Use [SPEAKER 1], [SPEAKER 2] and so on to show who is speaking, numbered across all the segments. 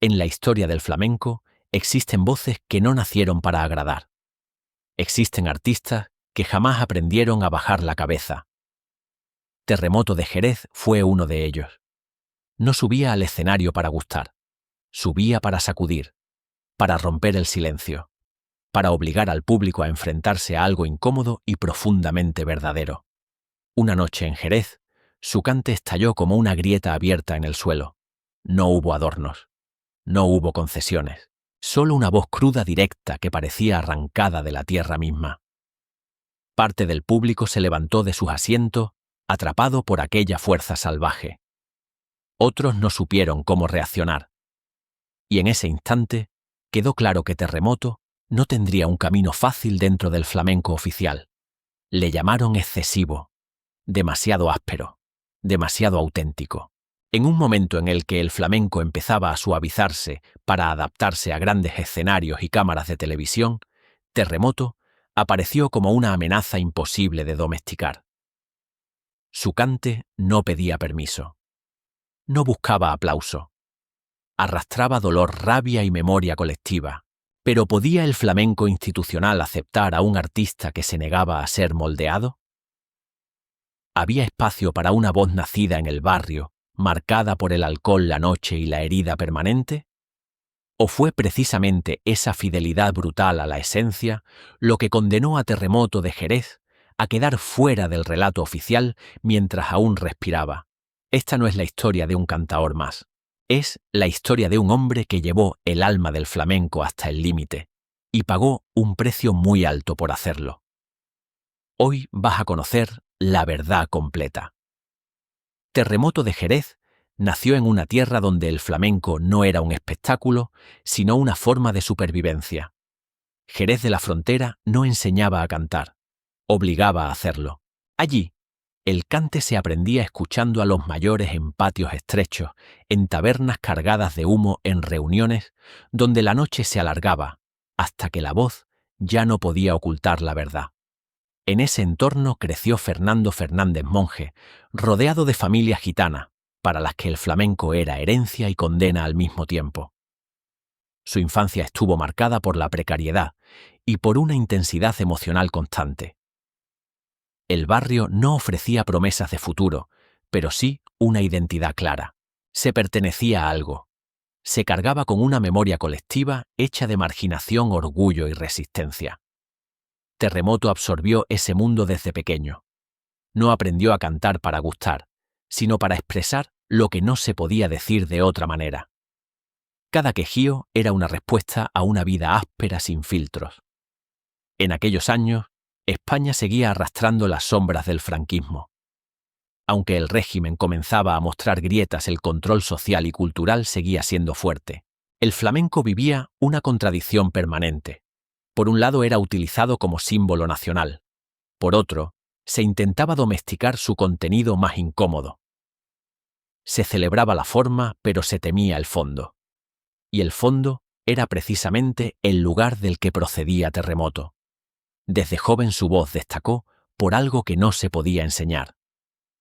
[SPEAKER 1] En la historia del flamenco existen voces que no nacieron para agradar. Existen artistas que jamás aprendieron a bajar la cabeza. Terremoto de Jerez fue uno de ellos. No subía al escenario para gustar, subía para sacudir, para romper el silencio, para obligar al público a enfrentarse a algo incómodo y profundamente verdadero. Una noche en Jerez, su cante estalló como una grieta abierta en el suelo. No hubo adornos, no hubo concesiones, solo una voz cruda directa que parecía arrancada de la tierra misma. Parte del público se levantó de sus asientos, atrapado por aquella fuerza salvaje. Otros no supieron cómo reaccionar. Y en ese instante quedó claro que Terremoto no tendría un camino fácil dentro del flamenco oficial. Le llamaron excesivo, demasiado áspero, demasiado auténtico. En un momento en el que el flamenco empezaba a suavizarse para adaptarse a grandes escenarios y cámaras de televisión, Terremoto apareció como una amenaza imposible de domesticar. Su cante no pedía permiso. No buscaba aplauso. Arrastraba dolor, rabia y memoria colectiva. ¿Pero podía el flamenco institucional aceptar a un artista que se negaba a ser moldeado? ¿Había espacio para una voz nacida en el barrio, marcada por el alcohol, la noche y la herida permanente? ¿O fue precisamente esa fidelidad brutal a la esencia lo que condenó a Terremoto de Jerez a quedar fuera del relato oficial mientras aún respiraba? Esta no es la historia de un cantaor más. Es la historia de un hombre que llevó el alma del flamenco hasta el límite y pagó un precio muy alto por hacerlo. Hoy vas a conocer la verdad completa. Terremoto de Jerez nació en una tierra donde el flamenco no era un espectáculo, sino una forma de supervivencia. Jerez de la Frontera no enseñaba a cantar, obligaba a hacerlo. Allí, el cante se aprendía escuchando a los mayores en patios estrechos, en tabernas cargadas de humo, en reuniones donde la noche se alargaba, hasta que la voz ya no podía ocultar la verdad. En ese entorno creció Fernando Fernández Monje, rodeado de familias gitanas, para las que el flamenco era herencia y condena al mismo tiempo. Su infancia estuvo marcada por la precariedad y por una intensidad emocional constante. El barrio no ofrecía promesas de futuro, pero sí una identidad clara. Se pertenecía a algo. Se cargaba con una memoria colectiva hecha de marginación, orgullo y resistencia. Terremoto absorbió ese mundo desde pequeño. No aprendió a cantar para gustar, sino para expresar lo que no se podía decir de otra manera. Cada quejío era una respuesta a una vida áspera sin filtros. En aquellos años, España seguía arrastrando las sombras del franquismo. Aunque el régimen comenzaba a mostrar grietas, el control social y cultural seguía siendo fuerte. El flamenco vivía una contradicción permanente. Por un lado era utilizado como símbolo nacional. Por otro, se intentaba domesticar su contenido más incómodo. Se celebraba la forma, pero se temía el fondo. Y el fondo era precisamente el lugar del que procedía Terremoto. Desde joven su voz destacó por algo que no se podía enseñar.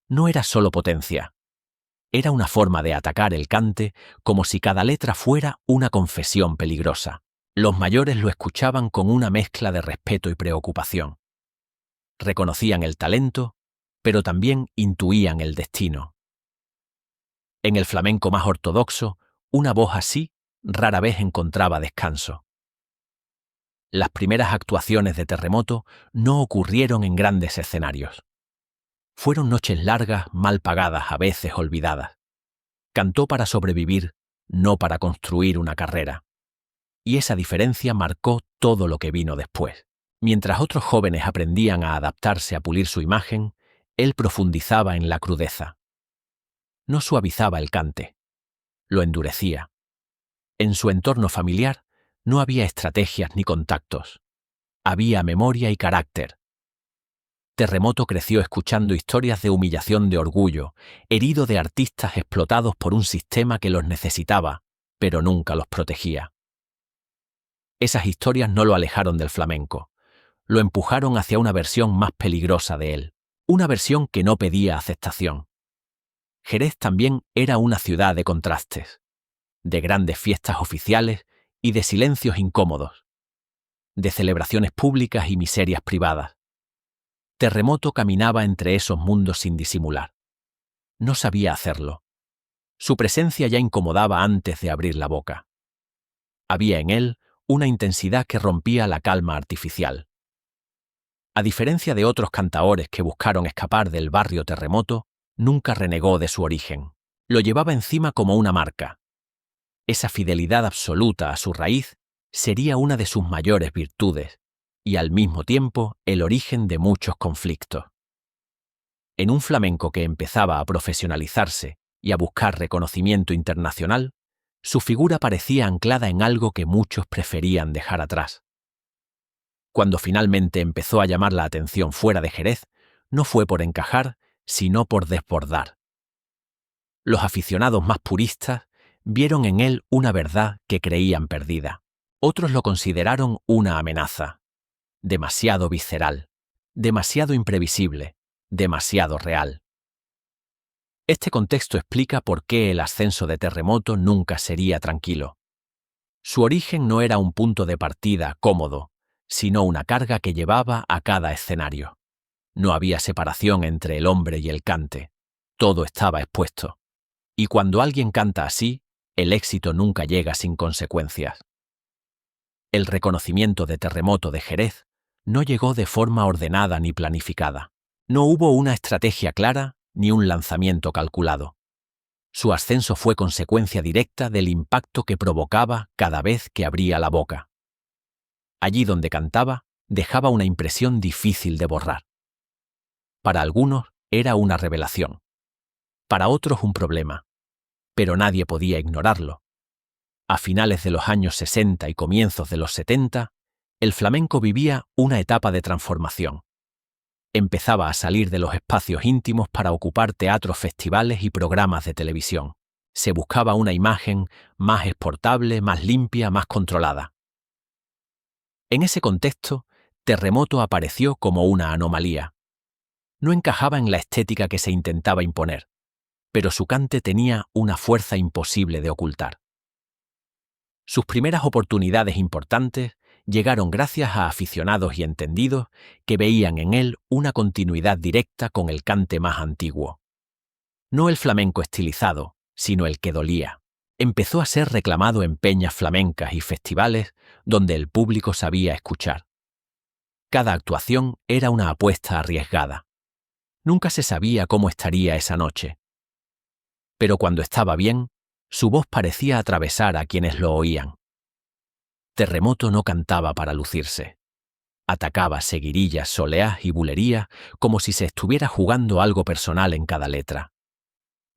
[SPEAKER 1] No era solo potencia. Era una forma de atacar el cante como si cada letra fuera una confesión peligrosa. Los mayores lo escuchaban con una mezcla de respeto y preocupación. Reconocían el talento, pero también intuían el destino. En el flamenco más ortodoxo, una voz así rara vez encontraba descanso. Las primeras actuaciones de Terremoto no ocurrieron en grandes escenarios. Fueron noches largas, mal pagadas, a veces olvidadas. Cantó para sobrevivir, no para construir una carrera. Y esa diferencia marcó todo lo que vino después. Mientras otros jóvenes aprendían a adaptarse a pulir su imagen, él profundizaba en la crudeza. No suavizaba el cante, lo endurecía. En su entorno familiar no había estrategias ni contactos. Había memoria y carácter. Terremoto creció escuchando historias de humillación, de orgullo, herido de artistas explotados por un sistema que los necesitaba, pero nunca los protegía. Esas historias no lo alejaron del flamenco. Lo empujaron hacia una versión más peligrosa de él, una versión que no pedía aceptación. Jerez también era una ciudad de contrastes. de grandes fiestas oficiales y de silencios incómodos, de celebraciones públicas y miserias privadas. Terremoto caminaba entre esos mundos sin disimular. No sabía hacerlo. Su presencia ya incomodaba antes de abrir la boca. Había en él una intensidad que rompía la calma artificial. A diferencia de otros cantaores que buscaron escapar del barrio Terremoto, nunca renegó de su origen. Lo llevaba encima como una marca. Esa fidelidad absoluta a su raíz sería una de sus mayores virtudes y al mismo tiempo el origen de muchos conflictos. En un flamenco que empezaba a profesionalizarse y a buscar reconocimiento internacional, su figura parecía anclada en algo que muchos preferían dejar atrás. Cuando finalmente empezó a llamar la atención fuera de Jerez, no fue por encajar, sino por desbordar. Los aficionados más puristas vieron en él una verdad que creían perdida. Otros lo consideraron una amenaza. Demasiado visceral, demasiado imprevisible, demasiado real. Este contexto explica por qué el ascenso de Terremoto nunca sería tranquilo. Su origen no era un punto de partida cómodo, sino una carga que llevaba a cada escenario. No había separación entre el hombre y el cante. Todo estaba expuesto. Y cuando alguien canta así, el éxito nunca llega sin consecuencias. El reconocimiento de Terremoto de Jerez no llegó de forma ordenada ni planificada. No hubo una estrategia clara ni un lanzamiento calculado. Su ascenso fue consecuencia directa del impacto que provocaba cada vez que abría la boca. Allí donde cantaba, dejaba una impresión difícil de borrar. Para algunos era una revelación. Para otros un problema. Pero nadie podía ignorarlo. A finales de los años 60 y comienzos de los 70, el flamenco vivía una etapa de transformación. Empezaba a salir de los espacios íntimos para ocupar teatros, festivales y programas de televisión. Se buscaba una imagen más exportable, más limpia, más controlada. En ese contexto, Terremoto apareció como una anomalía. No encajaba en la estética que se intentaba imponer, pero su cante tenía una fuerza imposible de ocultar. Sus primeras oportunidades importantes llegaron gracias a aficionados y entendidos que veían en él una continuidad directa con el cante más antiguo. No el flamenco estilizado, sino el que dolía. Empezó a ser reclamado en peñas flamencas y festivales donde el público sabía escuchar. Cada actuación era una apuesta arriesgada. Nunca se sabía cómo estaría esa noche. Pero cuando estaba bien, su voz parecía atravesar a quienes lo oían. Terremoto no cantaba para lucirse. Atacaba seguirillas, soleás y bulerías como si se estuviera jugando algo personal en cada letra.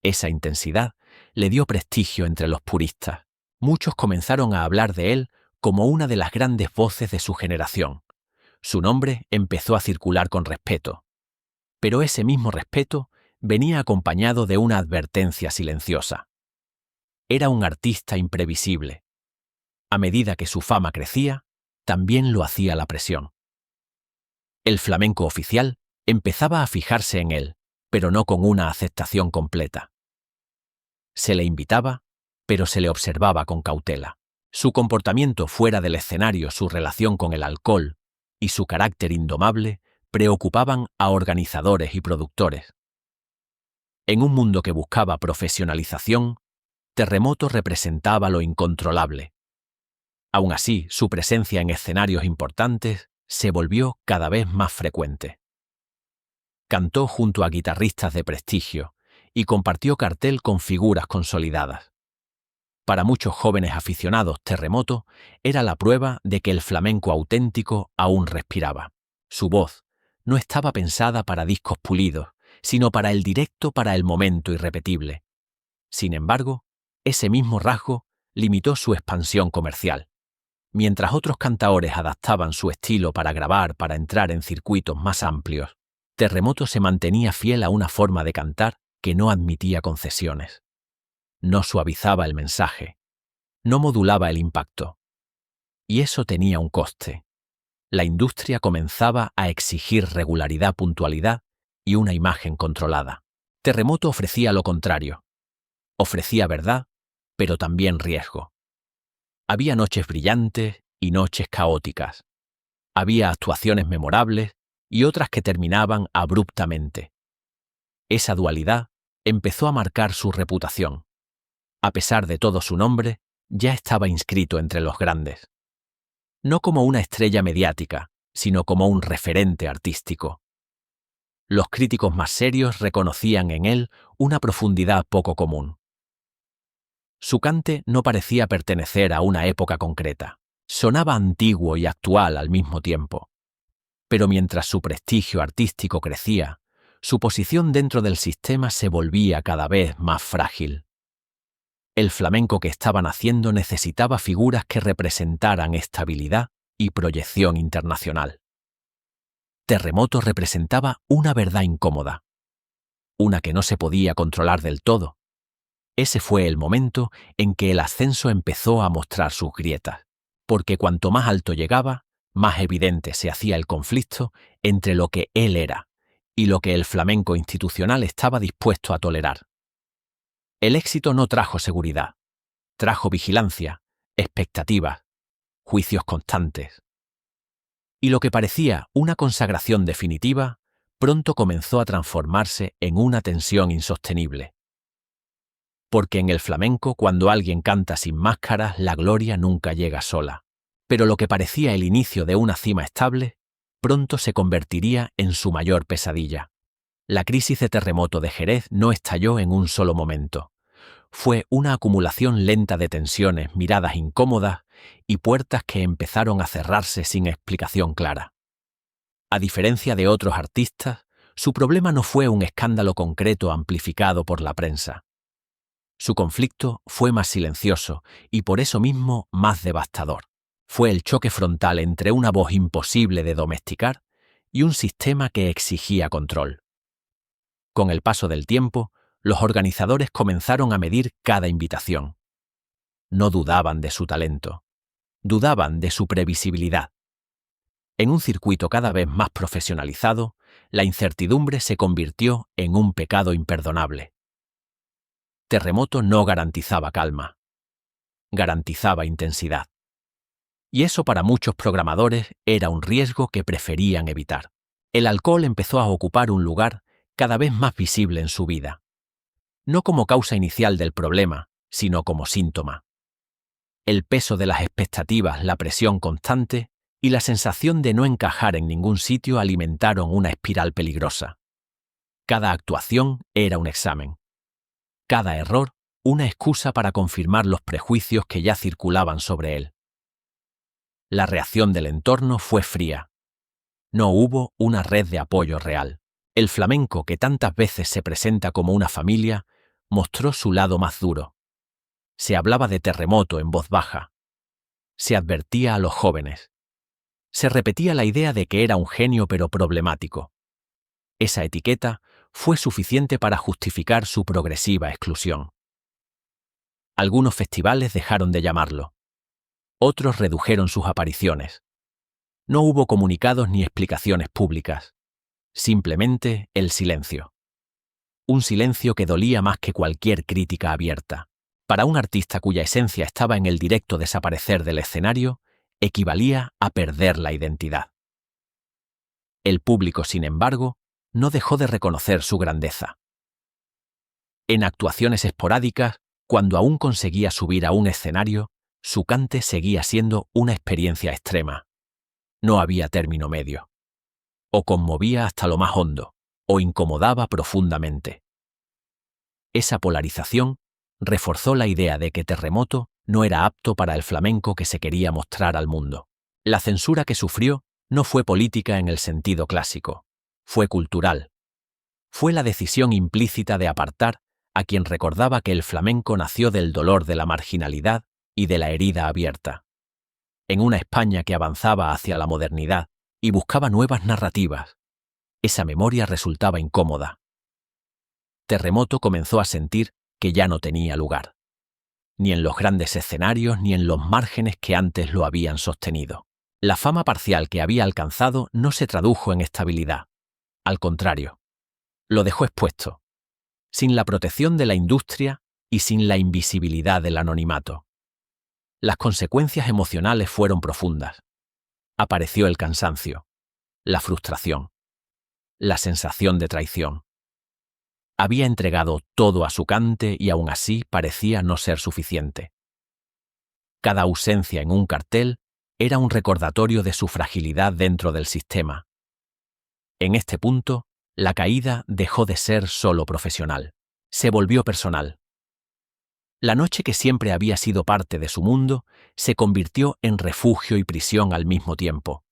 [SPEAKER 1] Esa intensidad le dio prestigio entre los puristas. Muchos comenzaron a hablar de él como una de las grandes voces de su generación. Su nombre empezó a circular con respeto. Pero ese mismo respeto venía acompañado de una advertencia silenciosa. Era un artista imprevisible. A medida que su fama crecía, también lo hacía la presión. El flamenco oficial empezaba a fijarse en él, pero no con una aceptación completa. Se le invitaba, pero se le observaba con cautela. Su comportamiento fuera del escenario, su relación con el alcohol y su carácter indomable preocupaban a organizadores y productores. En un mundo que buscaba profesionalización, Terremoto representaba lo incontrolable. Aún así, su presencia en escenarios importantes se volvió cada vez más frecuente. Cantó junto a guitarristas de prestigio y compartió cartel con figuras consolidadas. Para muchos jóvenes aficionados, Terremoto era la prueba de que el flamenco auténtico aún respiraba. Su voz no estaba pensada para discos pulidos, sino para el directo, para el momento irrepetible. Sin embargo, ese mismo rasgo limitó su expansión comercial. Mientras otros cantaores adaptaban su estilo para grabar, para entrar en circuitos más amplios, Terremoto se mantenía fiel a una forma de cantar que no admitía concesiones. No suavizaba el mensaje, no modulaba el impacto. Y eso tenía un coste. La industria comenzaba a exigir regularidad, puntualidad y una imagen controlada. Terremoto ofrecía lo contrario. Ofrecía verdad, pero también riesgo. Había noches brillantes y noches caóticas. Había actuaciones memorables y otras que terminaban abruptamente. Esa dualidad empezó a marcar su reputación. A pesar de todo, su nombre ya estaba inscrito entre los grandes. No como una estrella mediática, sino como un referente artístico. Los críticos más serios reconocían en él una profundidad poco común. Su cante no parecía pertenecer a una época concreta. Sonaba antiguo y actual al mismo tiempo. Pero mientras su prestigio artístico crecía, su posición dentro del sistema se volvía cada vez más frágil. El flamenco que estaba naciendo necesitaba figuras que representaran estabilidad y proyección internacional. Terremoto representaba una verdad incómoda, una que no se podía controlar del todo. Ese fue el momento en que el ascenso empezó a mostrar sus grietas, porque cuanto más alto llegaba, más evidente se hacía el conflicto entre lo que él era y lo que el flamenco institucional estaba dispuesto a tolerar. El éxito no trajo seguridad, trajo vigilancia, expectativas, juicios constantes. Y lo que parecía una consagración definitiva, pronto comenzó a transformarse en una tensión insostenible. Porque en el flamenco, cuando alguien canta sin máscaras, la gloria nunca llega sola. Pero lo que parecía el inicio de una cima estable, pronto se convertiría en su mayor pesadilla. La crisis de Terremoto de Jerez no estalló en un solo momento. Fue una acumulación lenta de tensiones, miradas incómodas y puertas que empezaron a cerrarse sin explicación clara. A diferencia de otros artistas, su problema no fue un escándalo concreto amplificado por la prensa. Su conflicto fue más silencioso y por eso mismo más devastador. Fue el choque frontal entre una voz imposible de domesticar y un sistema que exigía control. Con el paso del tiempo, los organizadores comenzaron a medir cada invitación. No dudaban de su talento, dudaban de su previsibilidad. En un circuito cada vez más profesionalizado, la incertidumbre se convirtió en un pecado imperdonable. Terremoto no garantizaba calma, garantizaba intensidad. Y eso para muchos programadores era un riesgo que preferían evitar. El alcohol empezó a ocupar un lugar cada vez más visible en su vida. No como causa inicial del problema, sino como síntoma. El peso de las expectativas, la presión constante y la sensación de no encajar en ningún sitio alimentaron una espiral peligrosa. Cada actuación era un examen. Cada error, una excusa para confirmar los prejuicios que ya circulaban sobre él. La reacción del entorno fue fría. No hubo una red de apoyo real. El flamenco, que tantas veces se presenta como una familia, mostró su lado más duro. Se hablaba de Terremoto en voz baja. Se advertía a los jóvenes. Se repetía la idea de que era un genio pero problemático. Esa etiqueta fue suficiente para justificar su progresiva exclusión. Algunos festivales dejaron de llamarlo. Otros redujeron sus apariciones. No hubo comunicados ni explicaciones públicas. Simplemente el silencio. Un silencio que dolía más que cualquier crítica abierta. Para un artista cuya esencia estaba en el directo desaparecer del escenario, equivalía a perder la identidad. El público, sin embargo, no dejó de reconocer su grandeza. En actuaciones esporádicas, cuando aún conseguía subir a un escenario, su cante seguía siendo una experiencia extrema. No había término medio. O conmovía hasta lo más hondo, o incomodaba profundamente. Esa polarización reforzó la idea de que Terremoto no era apto para el flamenco que se quería mostrar al mundo. La censura que sufrió no fue política en el sentido clásico, fue cultural. Fue la decisión implícita de apartar a quien recordaba que el flamenco nació del dolor de la marginalidad y de la herida abierta. En una España que avanzaba hacia la modernidad y buscaba nuevas narrativas, esa memoria resultaba incómoda. Terremoto comenzó a sentir que ya no tenía lugar, ni en los grandes escenarios ni en los márgenes que antes lo habían sostenido. La fama parcial que había alcanzado no se tradujo en estabilidad. Al contrario, lo dejó expuesto. Sin la protección de la industria, y sin la invisibilidad del anonimato. Las consecuencias emocionales fueron profundas. Apareció el cansancio, la frustración, la sensación de traición. Había entregado todo a su cante y aún así parecía no ser suficiente. Cada ausencia en un cartel era un recordatorio de su fragilidad dentro del sistema. En este punto, la caída dejó de ser solo profesional. Se volvió personal. La noche que siempre había sido parte de su mundo se convirtió en refugio y prisión al mismo tiempo.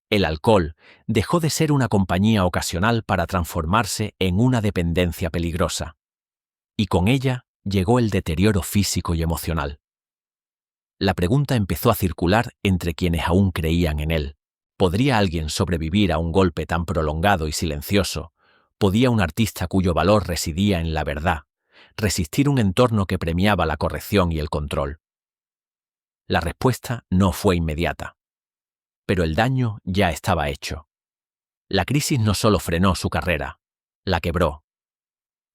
[SPEAKER 1] El alcohol dejó de ser una compañía ocasional para transformarse en una dependencia peligrosa. Y con ella llegó el deterioro físico y emocional. La pregunta empezó a circular entre quienes aún creían en él. ¿Podría alguien sobrevivir a un golpe tan prolongado y silencioso? ¿Podía un artista cuyo valor residía en la verdad resistir un entorno que premiaba la corrección y el control? La respuesta no fue inmediata. Pero el daño ya estaba hecho. La crisis no solo frenó su carrera, la quebró.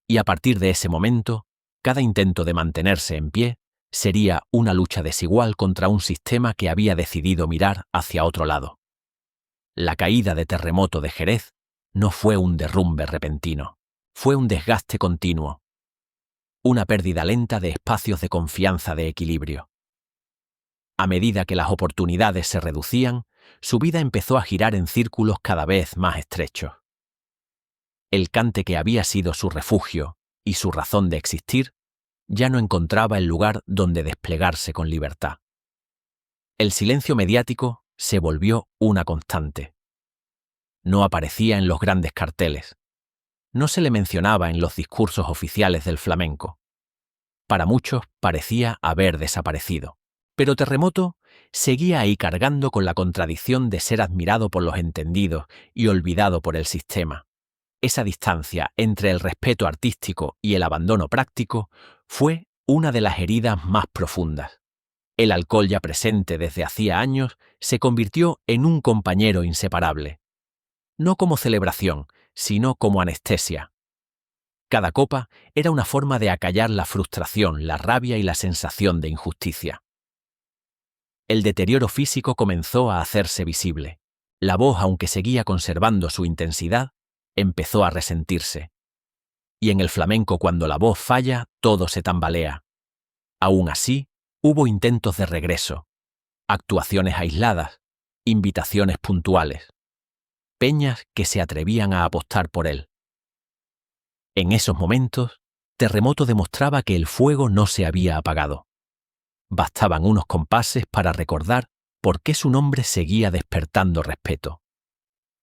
[SPEAKER 1] Y a partir de ese momento, cada intento de mantenerse en pie sería una lucha desigual contra un sistema que había decidido mirar hacia otro lado. La caída de Terremoto de Jerez no fue un derrumbe repentino, fue un desgaste continuo, una pérdida lenta de espacios de confianza de equilibrio. A medida que las oportunidades se reducían, su vida empezó a girar en círculos cada vez más estrechos. El cante que había sido su refugio y su razón de existir ya no encontraba el lugar donde desplegarse con libertad. El silencio mediático se volvió una constante. No aparecía en los grandes carteles. No se le mencionaba en los discursos oficiales del flamenco. Para muchos parecía haber desaparecido. Pero Terremoto seguía ahí cargando con la contradicción de ser admirado por los entendidos y olvidado por el sistema. Esa distancia entre el respeto artístico y el abandono práctico fue una de las heridas más profundas. El alcohol ya presente desde hacía años se convirtió en un compañero inseparable. No como celebración, sino como anestesia. Cada copa era una forma de acallar la frustración, la rabia y la sensación de injusticia. El deterioro físico comenzó a hacerse visible. La voz, aunque seguía conservando su intensidad, empezó a resentirse. Y en el flamenco, cuando la voz falla, todo se tambalea. Aún así, hubo intentos de regreso, actuaciones aisladas, invitaciones puntuales, peñas que se atrevían a apostar por él. En esos momentos, Terremoto demostraba que el fuego no se había apagado. Bastaban unos compases para recordar por qué su nombre seguía despertando respeto.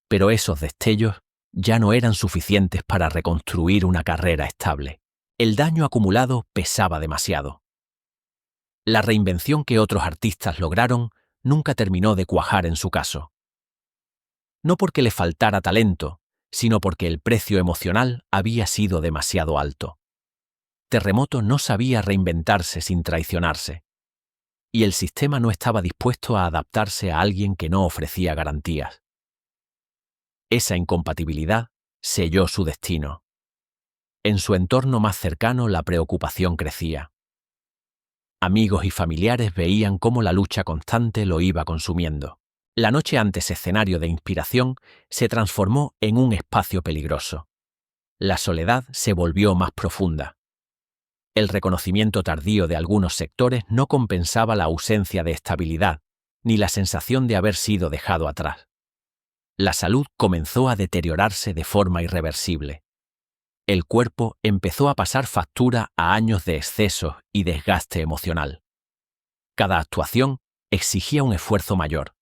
[SPEAKER 1] Pero esos destellos ya no eran suficientes para reconstruir una carrera estable. El daño acumulado pesaba demasiado. La reinvención que otros artistas lograron nunca terminó de cuajar en su caso. No porque le faltara talento, sino porque el precio emocional había sido demasiado alto. Terremoto no sabía reinventarse sin traicionarse. Y el sistema no estaba dispuesto a adaptarse a alguien que no ofrecía garantías. Esa incompatibilidad selló su destino. En su entorno más cercano la preocupación crecía. Amigos y familiares veían cómo la lucha constante lo iba consumiendo. La noche antes escenario de inspiración se transformó en un espacio peligroso. La soledad se volvió más profunda. El reconocimiento tardío de algunos sectores no compensaba la ausencia de estabilidad, ni la sensación de haber sido dejado atrás. La salud comenzó a deteriorarse de forma irreversible. El cuerpo empezó a pasar factura a años de excesos y desgaste emocional. Cada actuación exigía un esfuerzo mayor.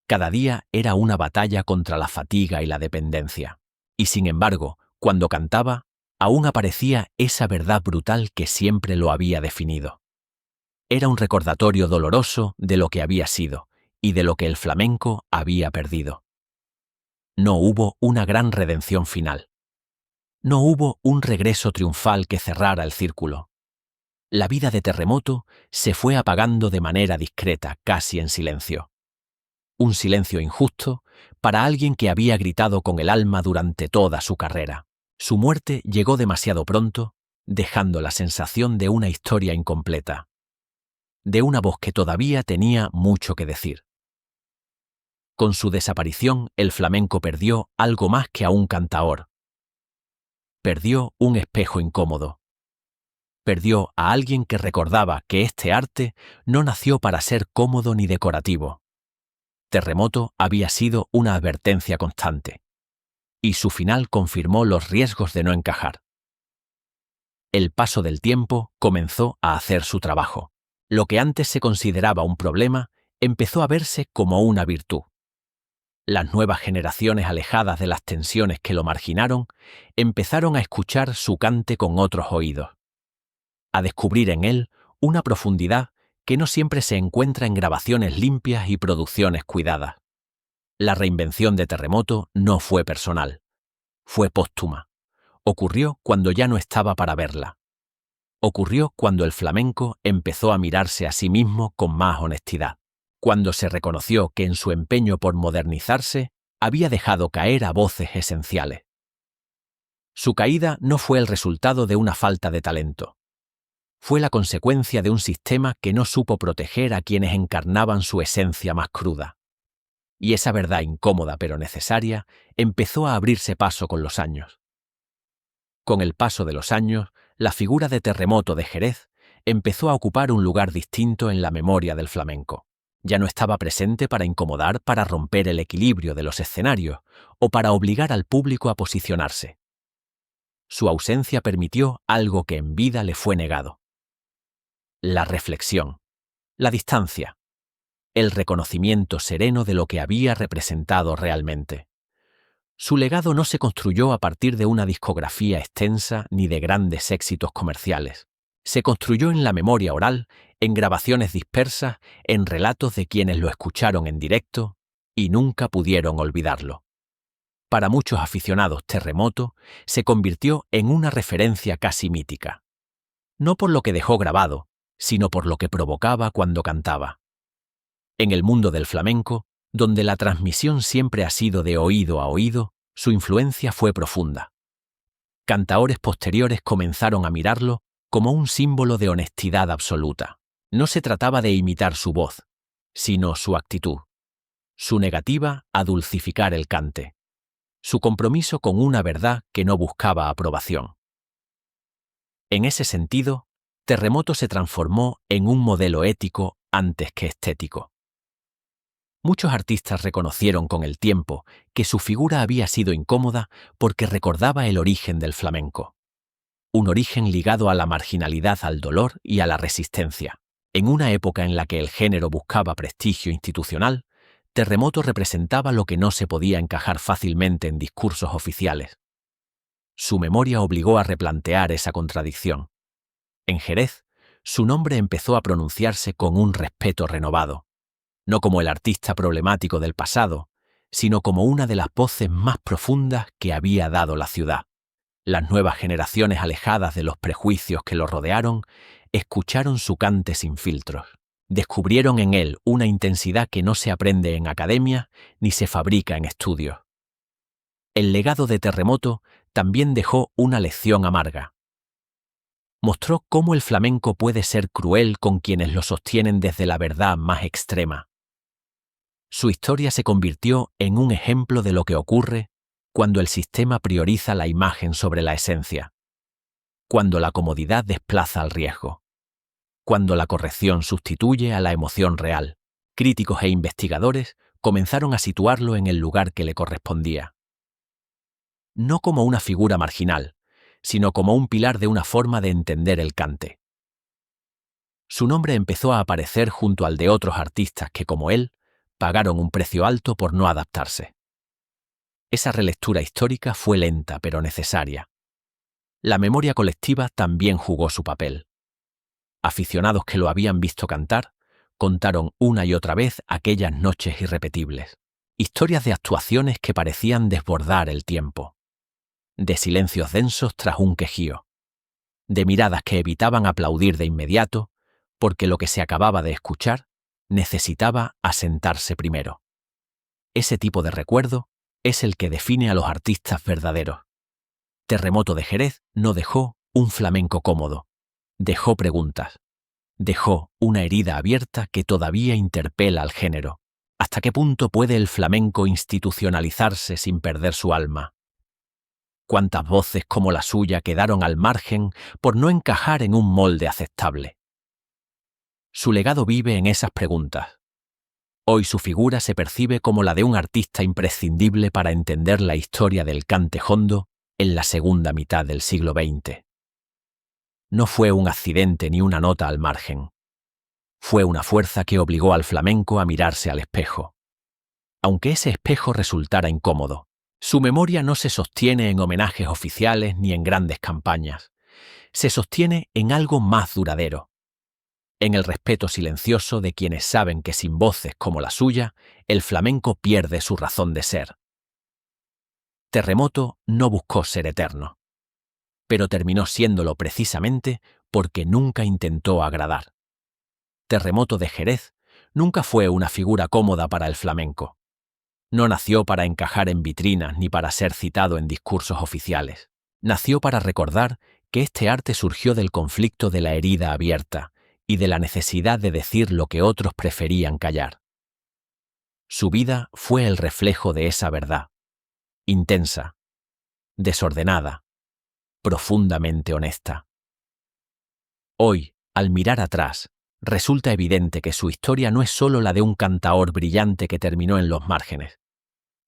[SPEAKER 1] Cada día era una batalla contra la fatiga y la dependencia. Y sin embargo, cuando cantaba, aún aparecía esa verdad brutal que siempre lo había definido. Era un recordatorio doloroso de lo que había sido y de lo que el flamenco había perdido. No hubo una gran redención final. No hubo un regreso triunfal que cerrara el círculo. La vida de Terremoto se fue apagando de manera discreta, casi en silencio. Un silencio injusto para alguien que había gritado con el alma durante toda su carrera. Su muerte llegó demasiado pronto dejando la sensación de una historia incompleta, de una voz que todavía tenía mucho que decir. Con su desaparición, el flamenco perdió algo más que a un cantaor. Perdió un espejo incómodo. Perdió a alguien que recordaba que este arte no nació para ser cómodo ni decorativo. Terremoto había sido una advertencia constante, y su final confirmó los riesgos de no encajar. El paso del tiempo comenzó a hacer su trabajo. Lo que antes se consideraba un problema empezó a verse como una virtud. Las nuevas generaciones alejadas de las tensiones que lo marginaron empezaron a escuchar su cante con otros oídos, a descubrir en él una profundidad que no siempre se encuentra en grabaciones limpias y producciones cuidadas. La reinvención de Terremoto no fue personal, fue póstuma. Ocurrió cuando ya no estaba para verla. Ocurrió cuando el flamenco empezó a mirarse a sí mismo con más honestidad, cuando se reconoció que en su empeño por modernizarse había dejado caer a voces esenciales. Su caída no fue el resultado de una falta de talento. Fue la consecuencia de un sistema que no supo proteger a quienes encarnaban su esencia más cruda. Y esa verdad incómoda pero necesaria empezó a abrirse paso con los años. Con el paso de los años, la figura de Terremoto de Jerez empezó a ocupar un lugar distinto en la memoria del flamenco. Ya no estaba presente para incomodar, para romper el equilibrio de los escenarios o para obligar al público a posicionarse. Su ausencia permitió algo que en vida le fue negado: la reflexión, la distancia, el reconocimiento sereno de lo que había representado realmente. Su legado no se construyó a partir de una discografía extensa ni de grandes éxitos comerciales. Se construyó en la memoria oral, en grabaciones dispersas, en relatos de quienes lo escucharon en directo y nunca pudieron olvidarlo. Para muchos aficionados, Terremoto se convirtió en una referencia casi mítica. No por lo que dejó grabado, sino por lo que provocaba cuando cantaba. En el mundo del flamenco, donde la transmisión siempre ha sido de oído a oído, su influencia fue profunda. Cantaores posteriores comenzaron a mirarlo como un símbolo de honestidad absoluta. No se trataba de imitar su voz, sino su actitud, su negativa a dulcificar el cante, su compromiso con una verdad que no buscaba aprobación. En ese sentido, Terremoto se transformó en un modelo ético antes que estético. Muchos artistas reconocieron con el tiempo que su figura había sido incómoda porque recordaba el origen del flamenco. Un origen ligado a la marginalidad, al dolor y a la resistencia. En una época en la que el género buscaba prestigio institucional, Terremoto representaba lo que no se podía encajar fácilmente en discursos oficiales. Su memoria obligó a replantear esa contradicción. En Jerez, su nombre empezó a pronunciarse con un respeto renovado, no como el artista problemático del pasado, sino como una de las voces más profundas que había dado la ciudad. Las nuevas generaciones, alejadas de los prejuicios que lo rodearon, escucharon su cante sin filtros. Descubrieron en él una intensidad que no se aprende en academia ni se fabrica en estudios. El legado de Terremoto también dejó una lección amarga. Mostró cómo el flamenco puede ser cruel con quienes lo sostienen desde la verdad más extrema. Su historia se convirtió en un ejemplo de lo que ocurre cuando el sistema prioriza la imagen sobre la esencia, cuando la comodidad desplaza al riesgo, cuando la corrección sustituye a la emoción real. Críticos e investigadores comenzaron a situarlo en el lugar que le correspondía. No como una figura marginal, sino como un pilar de una forma de entender el cante. Su nombre empezó a aparecer junto al de otros artistas que, como él, pagaron un precio alto por no adaptarse. Esa relectura histórica fue lenta pero necesaria. La memoria colectiva también jugó su papel. Aficionados que lo habían visto cantar contaron una y otra vez aquellas noches irrepetibles. Historias de actuaciones que parecían desbordar el tiempo. De silencios densos tras un quejío. De miradas que evitaban aplaudir de inmediato porque lo que se acababa de escuchar necesitaba asentarse primero. Ese tipo de recuerdo es el que define a los artistas verdaderos. Terremoto de Jerez no dejó un flamenco cómodo. Dejó preguntas. Dejó una herida abierta que todavía interpela al género. ¿Hasta qué punto puede el flamenco institucionalizarse sin perder su alma? ¿Cuántas voces como la suya quedaron al margen por no encajar en un molde aceptable? Su legado vive en esas preguntas. Hoy su figura se percibe como la de un artista imprescindible para entender la historia del cante jondo en la segunda mitad del siglo XX. No fue un accidente ni una nota al margen. Fue una fuerza que obligó al flamenco a mirarse al espejo. Aunque ese espejo resultara incómodo, su memoria no se sostiene en homenajes oficiales ni en grandes campañas. Se sostiene en algo más duradero, en el respeto silencioso de quienes saben que sin voces como la suya, el flamenco pierde su razón de ser. Terremoto no buscó ser eterno, pero terminó siéndolo precisamente porque nunca intentó agradar. Terremoto de Jerez nunca fue una figura cómoda para el flamenco. No nació para encajar en vitrinas ni para ser citado en discursos oficiales. Nació para recordar que este arte surgió del conflicto de la herida abierta y de la necesidad de decir lo que otros preferían callar. Su vida fue el reflejo de esa verdad, intensa, desordenada, profundamente honesta. Hoy, al mirar atrás, resulta evidente que su historia no es solo la de un cantaor brillante que terminó en los márgenes.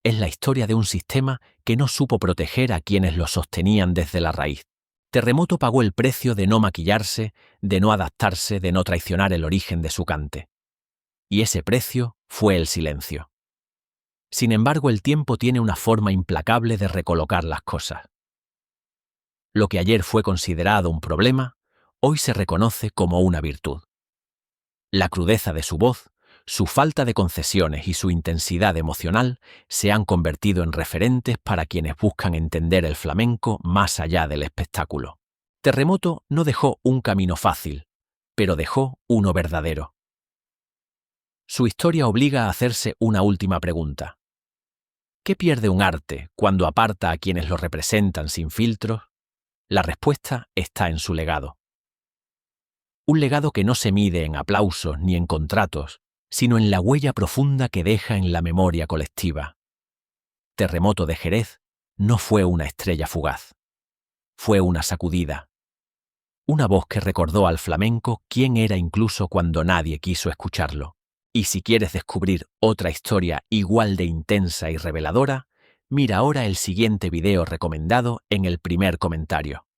[SPEAKER 1] Es la historia de un sistema que no supo proteger a quienes lo sostenían desde la raíz. Terremoto pagó el precio de no maquillarse, de no adaptarse, de no traicionar el origen de su cante. Y ese precio fue el silencio. Sin embargo, el tiempo tiene una forma implacable de recolocar las cosas. Lo que ayer fue considerado un problema, hoy se reconoce como una virtud. La crudeza de su voz, su falta de concesiones y su intensidad emocional se han convertido en referentes para quienes buscan entender el flamenco más allá del espectáculo. Terremoto no dejó un camino fácil, pero dejó uno verdadero. Su historia obliga a hacerse una última pregunta. ¿Qué pierde un arte cuando aparta a quienes lo representan sin filtros? La respuesta está en su legado. Un legado que no se mide en aplausos ni en contratos, sino en la huella profunda que deja en la memoria colectiva. Terremoto de Jerez no fue una estrella fugaz. Fue una sacudida. Una voz que recordó al flamenco quién era incluso cuando nadie quiso escucharlo. Y si quieres descubrir otra historia igual de intensa y reveladora, mira ahora el siguiente video recomendado en el primer comentario.